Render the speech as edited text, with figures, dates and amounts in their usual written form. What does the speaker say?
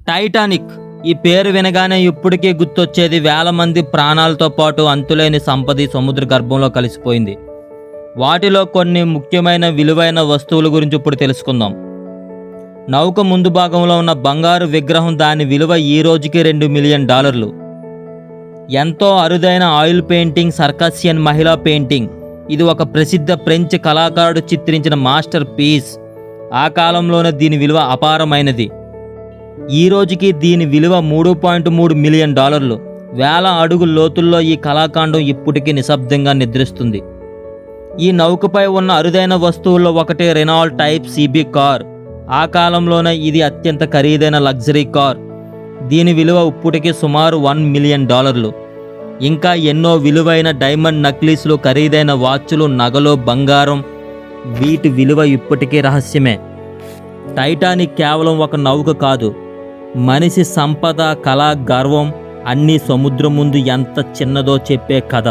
Titanic ఈ పేరు వినగానే ఇప్పటికీ గుర్తొచ్చేది వేల మంది ప్రాణాలతో పాటు అంతులేని సంపద సముద్ర గర్భంలో కలిసిపోయింది. వాటిలో కొన్ని ముఖ్యమైన విలువైన వస్తువుల గురించి ఇప్పుడు తెలుసుకుందాం. నౌక ముందు భాగంలో ఉన్న బంగారు విగ్రహం, దాని విలువ ఈ రోజుకి $2 మిలియన్. ఎంతో అరుదైన ఆయిల్ పెయింటింగ్, సర్కాసియన్ మహిళా పెయింటింగ్. ఇది ఒక ప్రసిద్ధ ఫ్రెంచ్ కళాకారుడు చిత్రించిన మాస్టర్ పీస్. ఆ కాలంలోనే దీని విలువ అపారమైనది. ఈ రోజుకి దీని విలువ $3.3 మిలియన్. వేల అడుగుల లోతుల్లో ఈ కళాఖండం ఇప్పటికీ నిశ్శబ్దంగా నిద్రిస్తుంది. ఈ నౌకపై ఉన్న అరుదైన వస్తువుల్లో ఒకటి రెనాల్ట్ టైప్ CB కార్. ఆ కాలంలోనే ఇది అత్యంత ఖరీదైన లగ్జరీ కార్. దీని విలువ ఇప్పటికీ సుమారు $1 మిలియన్. ఇంకా ఎన్నో విలువైన డైమండ్ నక్లీస్లు, ఖరీదైన వాచ్లు, నగలు, బంగారం, వీటి విలువ ఇప్పటికీ రహస్యమే. టైటానిక్ కేవలం ఒక నౌక కాదు, మనిషి సంపద, కళ, గర్వం అన్నీ సముద్రం ముందు ఎంత చిన్నదో చెప్పే కథ.